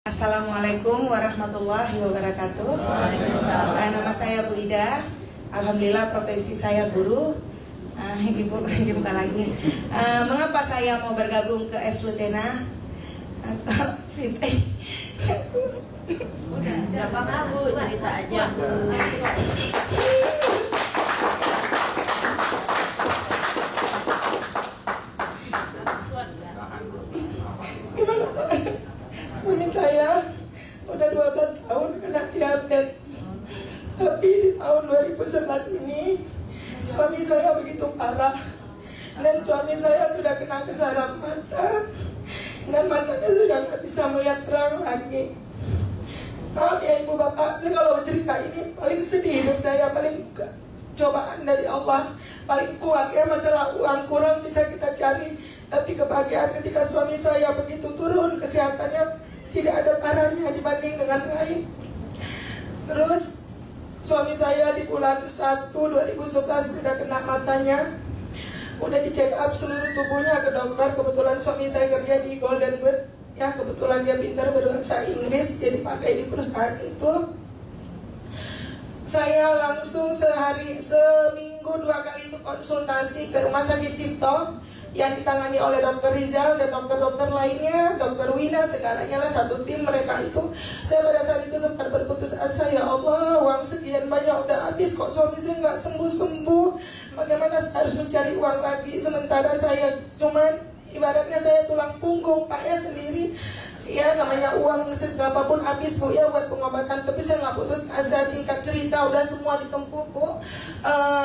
Assalamualaikum warahmatullahi wabarakatuh. Nama saya Bu Ida. Alhamdulillah profesi saya guru. Ibu jumpa lagi. Mengapa saya mau bergabung ke Es Lutena? Gak apa-apa Bu, cerita aja. Suami saya udah 12 tahun kena diabetes. Tapi di tahun 2011 ini suami saya begitu parah. Dan suami saya sudah kena kesaram mata. Dan matanya sudah nggak bisa melihat terang lagi. Maaf ya ibu bapak, saya kalau bercerita ini paling sedih hidup saya, paling cobaan dari Allah, paling kuat ya. Masalah uang kurang bisa kita cari, tapi kebahagiaan ketika suami saya begitu turun kesehatannya tidak ada taranya dibanding dengan lain. Terus suami saya di bulan 1 2011 sudah kena matanya, udah di check up seluruh tubuhnya ke dokter. Kebetulan suami saya kerja di Golden Bird ya, kebetulan dia pintar berbahasa Inggris, jadi pakai di perusahaan itu. Saya langsung seminggu 2 kali itu konsultasi ke rumah sakit Cipto yang ditangani oleh Dr. Rizal dan dokter-dokter lainnya, Dr. Wina, segalanya lah satu tim mereka itu. Saya pada saat itu sempat berputus asa, ya Allah, uang sekian banyak udah habis, kok suami saya nggak sembuh-sembuh, bagaimana harus mencari uang lagi, sementara saya cuman ibaratnya saya tulang punggung, Pak ya sendiri. Ya namanya uang seberapa pun habis Bu ya buat pengobatan, tapi saya nggak putus asa. Singkat cerita udah semua ditempuh Bu.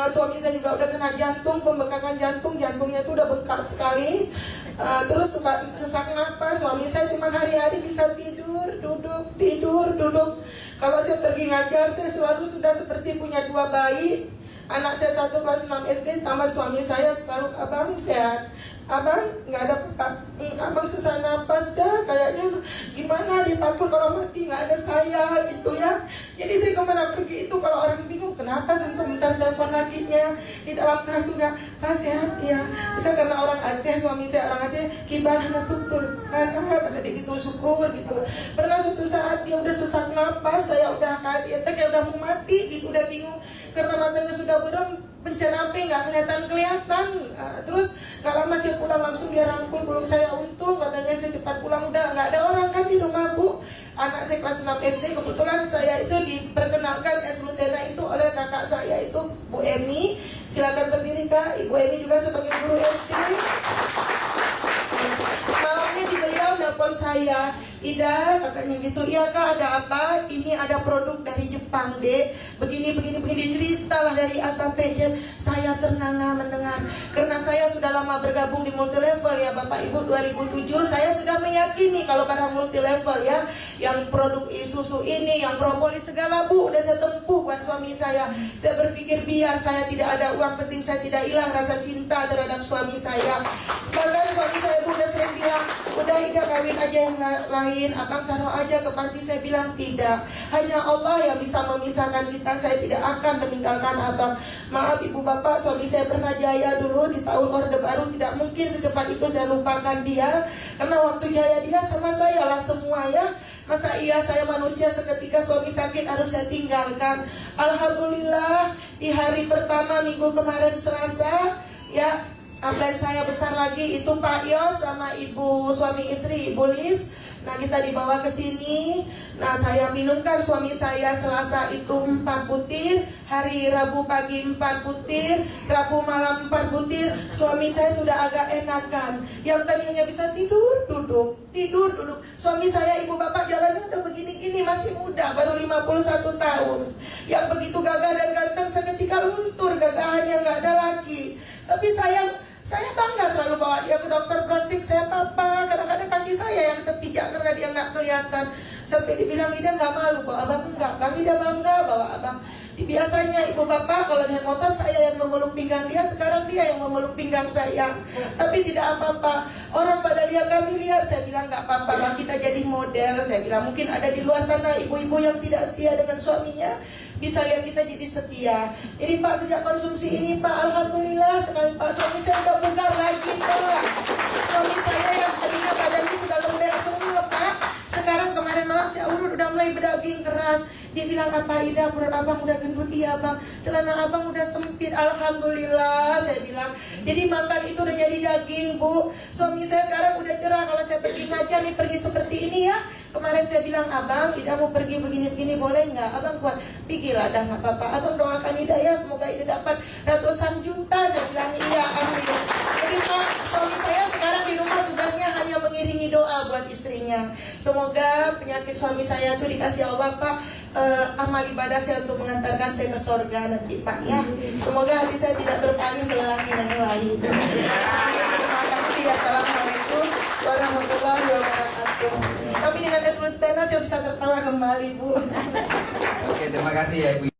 Suami saya juga udah kena jantung, pembengkakan jantung, jantungnya itu udah bengkak sekali. Terus suka sesak napas. Suami saya cuma hari-hari bisa tidur, duduk. Kalau saya pergi ngajar, saya selalu sudah seperti punya 2 bayi. Anak saya 1 kelas 6 SD, tambah suami saya selalu, abang sehat, abang nggak ada apa, abang sesak napas dah, kayaknya gimana, dia takut kalau mati nggak ada saya gitu ya. Jadi saya kemana pergi itu kalau orang bingung kenapa sebentar telepon laginya di dalam kelas enggak, tas sehat ya. Bisa karena orang Aceh, suami saya orang Aceh, kibar anak tutur, kata dia gitu, syukur gitu. Pernah suatu saat dia udah sesak napas, saya udah kayak udah mau mati gitu, udah bingung karena matanya sudah berem, pencerapi nggak kelihatan. Terus nggak lama saya pulang langsung dia rangkul peluk saya, untung katanya saya cepat pulang, udah nggak ada orang kan di rumah Bu. Anak saya kelas 6 SD, kebetulan saya itu diperkenalkan Es Lutena itu oleh kakak saya itu Bu Emi. Silakan berdiri Kak, Ibu Emi juga sebagai guru SD. Malamnya di beliau nelpon saya, Ida katanya gitu, iya Kak ada apa? Ini ada produk dari Jepang Dek, begini ceritalah dari A sampai Z. Saya ternganga mendengar, karena saya sudah lama bergabung di multilevel ya Bapak Ibu. 2007 saya sudah meyakini kalau barang multilevel ya, yang produk Isuzu ini, yang propolis segala Bu, udah saya tempuh buat suami saya. Saya berpikir biar saya tidak ada uang, penting saya tidak hilang rasa cinta terhadap suami saya. Bahkan suami saya Bu udah sering bilang, udah Ida kawin aja yang lain, abang taruh aja ke panti. Saya bilang tidak, hanya Allah yang bisa memisahkan kita, saya tidak akan meninggalkan abang. Maaf ibu bapak, suami saya pernah jaya dulu di tahun Orde Baru, tidak mungkin secepat itu saya lupakan dia, karena waktu jaya dia sama saya lah semua ya. Masa iya saya manusia seketika suami sakit harus saya tinggalkan. Alhamdulillah di hari pertama minggu kemarin Selasa ya, upline saya besar lagi itu Pak Yos sama ibu suami istri Ibu Lis. Nah kita dibawa ke sini. Nah saya minumkan suami saya Selasa itu 4 butir, hari Rabu pagi 4 butir, Rabu malam 4 butir. Suami saya sudah agak enakan. Yang tadinya bisa tidur duduk. Suami saya ibu bapak jalannya udah begini-gini, masih muda, baru 51 tahun. Yang begitu gagah dan ganteng seketika luntur, gagahannya nggak ada lagi. Tapi saya bangga selalu bawa dia ke dokter praktik. Saya papa, kadang-kadang kaki saya yang terpijak karena dia nggak kelihatan. Sampai dibilang Ida nggak malu bawa abang, enggak. Bang Ida bangga bawa abang. Biasanya ibu bapak kalau naik motor saya yang memeluk pinggang dia, sekarang dia yang memeluk pinggang saya. Tapi tidak apa-apa. Orang pada lihat kami lihat, saya bilang nggak apa-apa lah, kita jadi model. Saya bilang mungkin ada di luar sana ibu-ibu yang tidak setia dengan suaminya, bisa lihat kita jadi setia. Jadi Pak sejak konsumsi ini Pak, alhamdulillah sekali Pak, suami saya udah bugar lagi Pak. Suami saya yang tadinya badannya sudah lembek semua Pak, sekarang kemarin malam Dia bilang, apa Ida, perut abang udah gendut? Iya bang. Celana abang udah sempit. Alhamdulillah, saya bilang. Jadi makan itu udah jadi daging, Bu. Suami saya sekarang udah cerah. Kalau saya pergi ngajar nih, pergi seperti ini ya. Kemarin saya bilang, abang, Ida mau pergi begini-begini, boleh nggak? Abang kuat, pergilah, dah nggak apa-apa. Abang doakan Ida ya, semoga Ida dapat ratusan juta. Saya bilang, iya, amin. Jadi Pak, suami saya sekarang di rumah tugasnya hanya mengiringi doa buat istrinya. Semoga penyakit suami saya itu dikasih Allah, Pak, amal ibadah saya untuk mengantarkan saya ke surga nanti, Pak ya. Semoga hati saya tidak berpaling ke lelaki yang lain. Terima kasih. Assalamualaikum warahmatullahi wabarakatuh. Tapi dengan es tena saya bisa tertawa kembali, Bu. Oke, terima kasih ya Ibu.